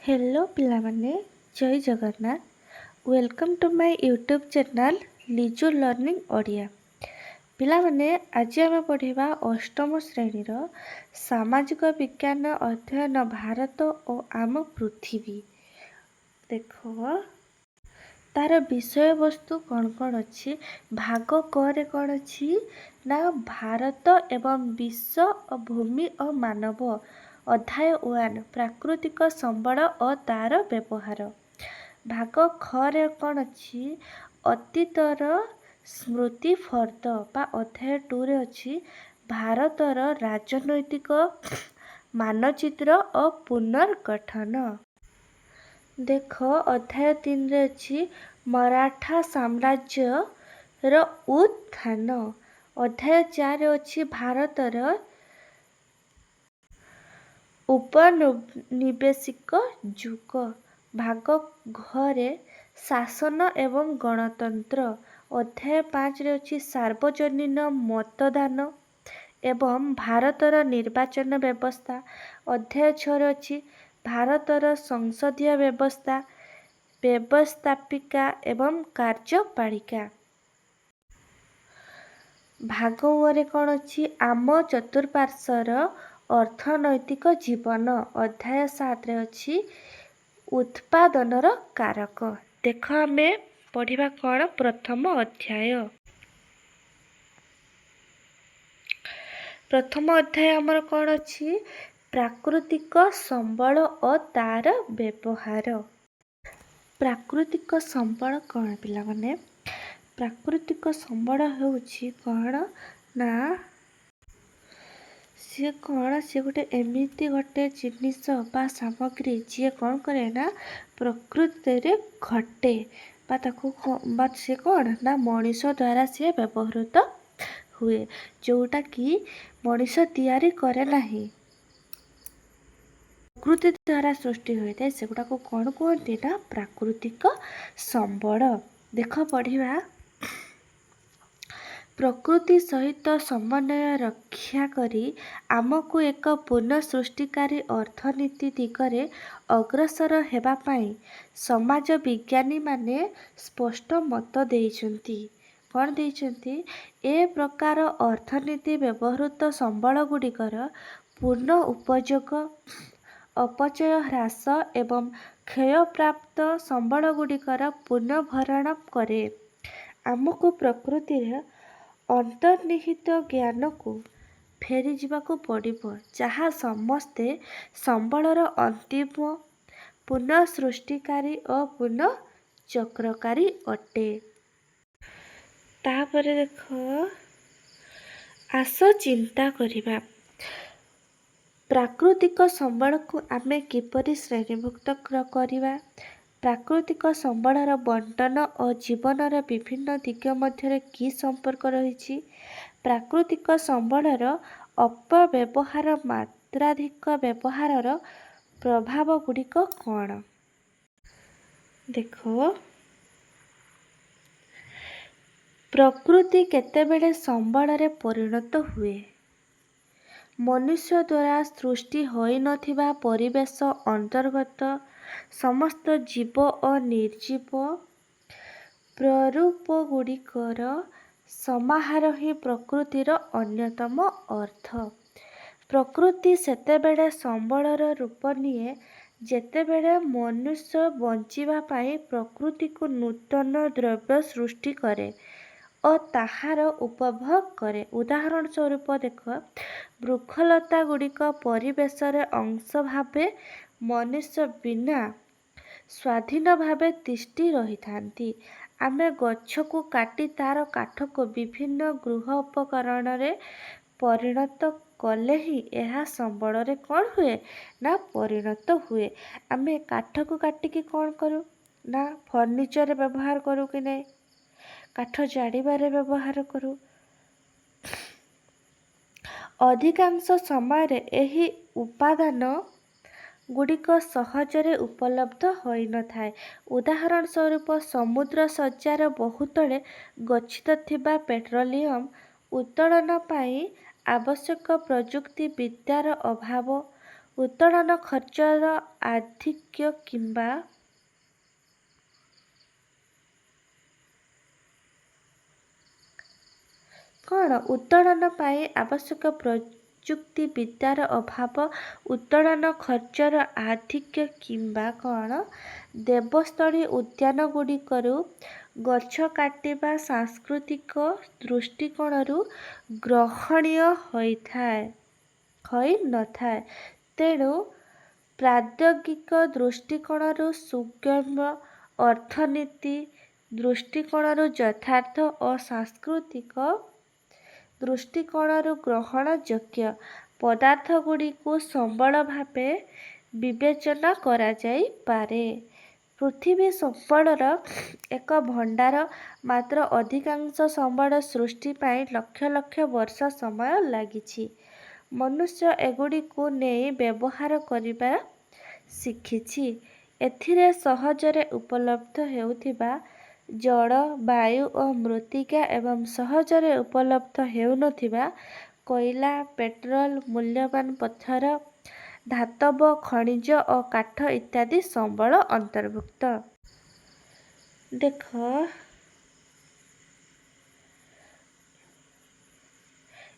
Hello पिलामाने Jai Jagannath welcome to my YouTube channel Liju learning Odia. पिलामाने आज आम पढ़ा अष्टम श्रेणीर सामाजिक विज्ञान अध्ययन भारत और आम पृथ्वी। देख तार विषय वस्तु कौन कौन अच्छी भाग करे कौन अच्छी ना भारत एवं विश्व और भूमि और मानव। अध्याय 1 प्राकृतिक संबल और तार व्यवहार। भाग खरे कौन अच्छी अतीतर स्मृति फर्द बा अध्याय 2 रे अच्छी भारतर राजनैतिक मानचित्र और पुनर्गठन। देख अध्याय 3 रे अच्छी मराठा साम्राज्य र उत्थान। अध्याय 4 रे अच्छी भारतर उपनिवेशिक जुग। भाग घरे शासन एवं गणतंत्र। अध्याय 5 रे अच्छी सार्वजनीन मतदान एवं भारतर निर्वाचन व्यवस्था। अध्याय 6 रे अच्छी भारतर संसदीय व्यवस्था व्यवस्थापिका एवं कार्यपालिका। भाग रे कौन अच्छी आम चतुर्पार्श्वर अर्थनैतिक जीवन। अध्याय 7 रे अच्छी उत्पादनर कारक। देख आम पढ़ा कौन प्रथम अध्याय। प्रथम अध्याय आमर कौन अच्छी प्राकृतिक संबल और तार व्यवहार। प्राकृतिक संबल कौन पिला माने प्राकृतिक संबल होउछि कौन ना सी कौन सी गोटे एमिति गोटे जिनिस बा सामग्री जी कौन करे ना प्रकृति रे घटे बा ताको बा सी कौन ना मनीष द्वारा सी व्यवहृत हुए जोटा कि मनीष तैयारी करे नाही प्रकृति द्वारा सृष्टि होता है सेगुड़ा को कौन कहते ना प्राकृतिक संबल। देख पढ़िबा प्रकृति सहित समन्वय रक्षा करी आमको एक पूर्ण सृष्टिकारी अर्थनीति दिगरे अग्रसर हेबा पाई समाज विज्ञानी माने स्पष्ट मत देइछन्ति। कौन देइछन्ति ए प्रकार अर्थनीति व्यवहृत संबल गुड़िकर पूर्ण उपयोग अपचय ह्रास एवं क्षयप्राप्त संबल गुड़िकर पुनर्भरण करे। आमको प्रकृति अंतर्निहित ज्ञान को फेरी जावाक पड़िबो जहाँ समस्ते संबलर अंतिम पुनः सृष्टिकारी और पुनः चक्रकारी अटे। तापर देख आस चिंता करिबा प्राकृतिक संबल को आमे किपरि श्रेणीभुक्त करिबा। प्राकृतिक संबलर बंटन और जीवनर विभिन्न दिग मध्य कि संपर्क रही। प्राकृतिक संबलर अपव्यवहार मात्राधिक व्यवहारर प्रभाव गुड़िक कौन। देख प्रकृति केतेबेले संबल परिणत हुए मनुष्य द्वारा सृष्टि होई नथिबा परिवेश अंतर्गत समस्त जीव और निर्जीव प्ररूप गुड़िकर समाहार ही प्रकृतिर अन्यतम अर्थ। प्रकृति सेतेबेले संबलर रूप निये जेतेबेले मनुष्य बंचिबा पाई प्रकृति को नूतन द्रव्य सृष्टि करे और ताहार उपभोग करे। उदाहरण स्वरूप देख वृक्षलता गुड़िक परिवेश अंश भावे मनुष्य बिना स्वाधीन भावे तिष्ठि रही थांती। आमे गछ को काटी तार काठ को विभिन्न गृह उपकरण रे परिणत कले ही यह संबल रे कौन हुए ना परिणत हुए। आमे काठ को काटिकी कौन करूँ ना फर्निचर व्यवहार करूँ कि नहीं काठ जाड़ीबारे व्यवहार करूँ। अधिकांश समय एही उपादान गुड़िक सहजरे उपलब्ध होई न थाए। उदाहरण स्वरूप समुद्र सज्जार बहुतले गच्छित थिबा पेट्रोलियम उत्तोलन पाई आवश्यक प्रजुक्ति विद्यार अभाव ଉତ୍ତୋଳନ ଖର୍ଚ୍ଚର ଆଧିକ୍ୟ କିମ୍ବା କ'ଣ? ଉତ୍ତୋଳନ ପାଇଁ ଆବଶ୍ୟକ ପ୍ରଯୁକ୍ତି ବିଦ୍ୟାର ଅଭାବ, ଉତ୍ତୋଳନ ଖର୍ଚ୍ଚର ଆଧିକ୍ୟ କିମ୍ବା କ'ଣ? ଦେବସ୍ଥଳୀ ଉଦ୍ୟାନଗୁଡ଼ିକରୁ ଗଛ କାଟିବା ସାଂସ୍କୃତିକ ଦୃଷ୍ଟିକୋଣରୁ ଗ୍ରହଣୀୟ ହୋଇନଥାଏ। ତେଣୁ ପ୍ରାଦ୍ୟୋଗିକ ଦୃଷ୍ଟିକୋଣରୁ ସୁଗମ୍ୟ, ଅର୍ଥନୀତି ଦୃଷ୍ଟିକୋଣରୁ ଯଥାର୍ଥ ଓ ସାଂସ୍କୃତିକ ଦୃଷ୍ଟିକୋଣରୁ ଗ୍ରହଣଯୋଗ୍ୟ ପଦାର୍ଥଗୁଡ଼ିକୁ ସମ୍ବଳ ଭାବେ ବିବେଚନା କରାଯାଇପାରେ। ପୃଥିବୀ ସମ୍ବଳର ଏକ ଭଣ୍ଡାର, ମାତ୍ର ଅଧିକାଂଶ ସମ୍ବଳ ସୃଷ୍ଟି ପାଇଁ ଲକ୍ଷ ଲକ୍ଷ ବର୍ଷ ସମୟ ଲାଗିଛି। ମନୁଷ୍ୟ ଏଗୁଡ଼ିକୁ ନେଇ ବ୍ୟବହାର କରିବା ଶିଖିଛି। ଏଥିରେ ସହଜରେ ଉପଲବ୍ଧ ହେଉଥିବା ଜଳ, ବାୟୁ ଓ ମୃତ୍ତିକା ଏବଂ ସହଜରେ ଉପଲବ୍ଧ ହେଉନଥିବା କୋଇଲା, ପେଟ୍ରୋଲ, ମୂଲ୍ୟବାନ ପଥର, ଧାତବ ଖଣିଜ ଓ କାଠ ଇତ୍ୟାଦି ସମ୍ବଳ ଅନ୍ତର୍ଭୁକ୍ତ। ଦେଖ,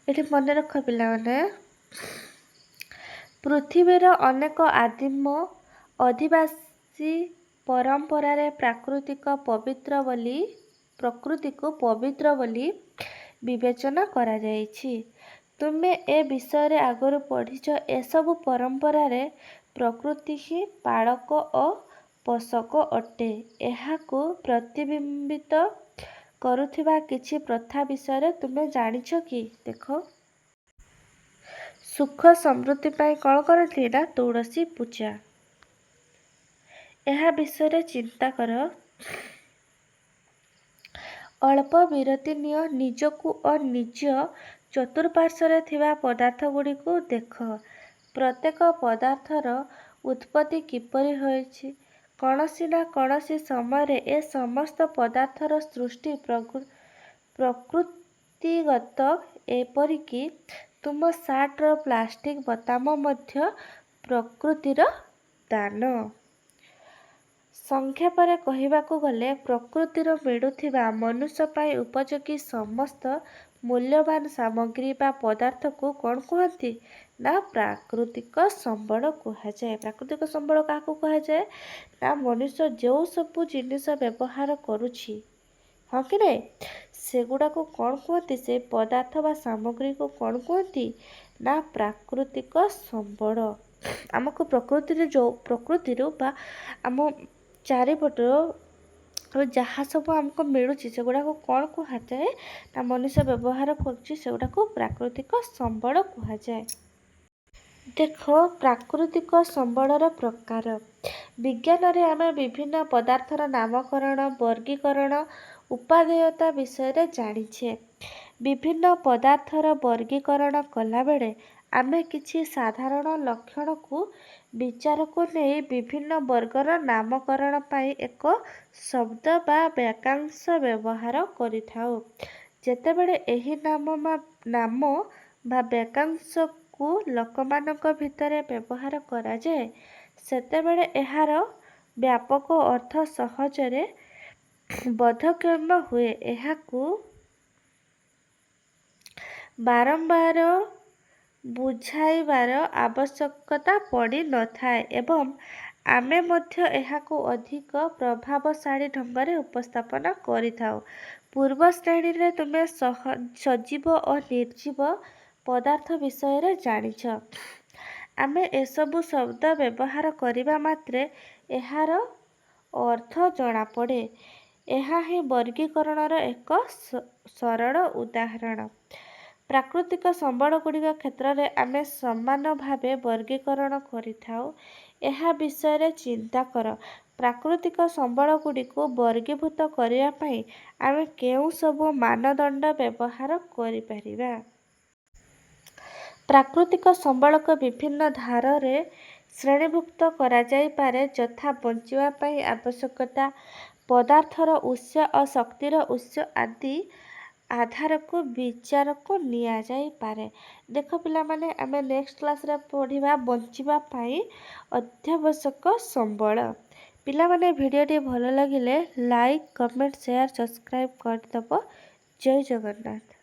ଏଠି ମନେ ରଖ ପିଲାମାନେ, ପୃଥିବୀର ଅନେକ ଆଦିମ ଅଧିବାସୀ ପରମ୍ପରାରେ ପ୍ରକୃତିକୁ ପବିତ୍ର ବୋଲି ବିବେଚନା କରାଯାଇଛି। ତୁମେ ଏ ବିଷୟରେ ଆଗରୁ ପଢ଼ିଛ। ଏସବୁ ପରମ୍ପରାରେ ପ୍ରକୃତି ହିଁ ପାଳକ ଓ ପୋଷକ ଅଟେ। ଏହାକୁ ପ୍ରତିବିମ୍ବିତ କରୁଥିବା କିଛି ପ୍ରଥା ବିଷୟରେ ତୁମେ ଜାଣିଛ କି? ଦେଖ, ସୁଖ ସମୃଦ୍ଧି ପାଇଁ କ'ଣ କରନ୍ତି ନା ତୁଳସୀ ପୂଜା। ଏହା ବିଷୟରେ ଚିନ୍ତା କର। ଅଳ୍ପ ବିରତି ନିଅ, ନିଜକୁ ଓ ନିଜ ଚତୁଃପାର୍ଶ୍ୱରେ ଥିବା ପଦାର୍ଥଗୁଡ଼ିକୁ ଦେଖ। ପ୍ରତ୍ୟେକ ପଦାର୍ଥର ଉତ୍ପତ୍ତି କିପରି ହୋଇଛି? କୌଣସି ନା କୌଣସି ସମୟରେ ଏ ସମସ୍ତ ପଦାର୍ଥର ସୃଷ୍ଟି ପ୍ରକୃତିଗତ। ଏପରିକି ତୁମ ସାର୍ଟର ପ୍ଲାଷ୍ଟିକ ବୋତାମ ମଧ୍ୟ ପ୍ରକୃତିର ଦାନ। ସଂକ୍ଷେପରେ କହିବାକୁ ଗଲେ, ପ୍ରକୃତିରୁ ମିଳୁଥିବା ମନୁଷ୍ୟ ପାଇଁ ଉପଯୋଗୀ ସମସ୍ତ ମୂଲ୍ୟବାନ ସାମଗ୍ରୀ ବା ପଦାର୍ଥକୁ କ'ଣ କୁହନ୍ତି? ନା ପ୍ରାକୃତିକ ସମ୍ବଳ କୁହାଯାଏ। ପ୍ରାକୃତିକ ସମ୍ବଳ କାହାକୁ କୁହାଯାଏ? ନା ମନୁଷ୍ୟ ଯେଉଁ ସବୁ ଜିନିଷ ବ୍ୟବହାର କରୁଛି, ହଁ କି ନାହିଁ, ସେଗୁଡ଼ାକୁ କ'ଣ କୁହନ୍ତି? ସେ ପଦାର୍ଥ ବା ସାମଗ୍ରୀକୁ କ'ଣ କୁହନ୍ତି? ନା ପ୍ରାକୃତିକ ସମ୍ବଳ। ଆମକୁ ପ୍ରକୃତିରୁ ବା ଆମ ଚାରିପଟରୁ ଯାହା ସବୁ ଆମକୁ ମିଳୁଛି ସେଗୁଡ଼ାକୁ କ'ଣ କୁହାଯାଏ? ନା ମନୁଷ୍ୟ ବ୍ୟବହାର କରୁଛି, ସେଗୁଡ଼ାକୁ ପ୍ରାକୃତିକ ସମ୍ବଳ କୁହାଯାଏ। ଦେଖ, ପ୍ରାକୃତିକ ସମ୍ବଳର ପ୍ରକାର। ବିଜ୍ଞାନରେ ଆମେ ବିଭିନ୍ନ ପଦାର୍ଥର ନାମକରଣ, ବର୍ଗୀକରଣ, ଉପାଦେୟତା ବିଷୟରେ ଜାଣିଛେ। ବିଭିନ୍ନ ପଦାର୍ଥର ବର୍ଗୀକରଣ କଲାବେଳେ ଆମେ କିଛି ସାଧାରଣ ଲକ୍ଷଣକୁ ବିଚାରକୁ ନେଇ ବିଭିନ୍ନ ବର୍ଗର ନାମକରଣ ପାଇଁ ଏକ ଶବ୍ଦ ବା ବାକ୍ୟାଂଶ ବ୍ୟବହାର କରିଥାଉ। ଯେତେବେଳେ ଏହି ନାମ ବା ବାକ୍ୟାଂଶକୁ ଲୋକମାନଙ୍କ ଭିତରେ ବ୍ୟବହାର କରାଯାଏ, ସେତେବେଳେ ଏହାର ବ୍ୟାପକ ଅର୍ଥ ସହଜରେ ବୋଧଗମ୍ୟ ହୁଏ। ଏହାକୁ ବାରମ୍ବାର ବୁଝାଇବାର ଆବଶ୍ୟକତା ପଡ଼ିନଥାଏ ଏବଂ ଆମେ ମଧ୍ୟ ଏହାକୁ ଅଧିକ ପ୍ରଭାବଶାଳୀ ଢଙ୍ଗରେ ଉପସ୍ଥାପନ କରିଥାଉ। ପୂର୍ବ ଶ୍ରେଣୀରେ ତୁମେ ସଜୀବ ଓ ନିର୍ଜୀବ ପଦାର୍ଥ ବିଷୟରେ ଜାଣିଛ। ଆମେ ଏସବୁ ଶବ୍ଦ ବ୍ୟବହାର କରିବା ମାତ୍ରେ ଏହାର ଅର୍ଥ ଜଣାପଡ଼େ। ଏହା ହିଁ ବର୍ଗୀକରଣର ଏକ ସରଳ ଉଦାହରଣ। ପ୍ରାକୃତିକ ସମ୍ବଳଗୁଡ଼ିକ କ୍ଷେତ୍ରରେ ଆମେ ସମାନ ଭାବେ ବର୍ଗୀକରଣ କରିଥାଉ। ଏହା ବିଷୟରେ ଚିନ୍ତା କର। ପ୍ରାକୃତିକ ସମ୍ବଳଗୁଡ଼ିକୁ ବର୍ଗୀଭୂତ କରିବା ପାଇଁ ଆମେ କେଉଁ ସବୁ ମାନଦଣ୍ଡ ବ୍ୟବହାର କରିପାରିବା? ପ୍ରାକୃତିକ ସମ୍ବଳକୁ ବିଭିନ୍ନ ଧାରରେ ଶ୍ରେଣୀଭୁକ୍ତ କରାଯାଇପାରେ, ଯଥା ବଞ୍ଚିବା ପାଇଁ ଆବଶ୍ୟକତା, ପଦାର୍ଥର ଉତ୍ସ ଓ ଶକ୍ତିର ଉତ୍ସ ଆଦି। ଆଧାରକୁ ବିଚାରକୁ ନିଆଯାଇପାରେ। ଦେଖ ପିଲାମାନେ, ଆମେ ନେକ୍ସଟ କ୍ଲାସରେ ପଢ଼ିବା ବଞ୍ଚିବା ପାଇଁ ଅତ୍ୟାବଶ୍ୟକ ସମ୍ବଳ। ପିଲାମାନେ, ଭିଡ଼ିଓଟି ଭଲ ଲାଗିଲେ ଲାଇକ୍, କମେଣ୍ଟ, ସେୟାର, ସବସ୍କ୍ରାଇବ୍ କରିଦେବ। ଜୟ ଜଗନ୍ନାଥ।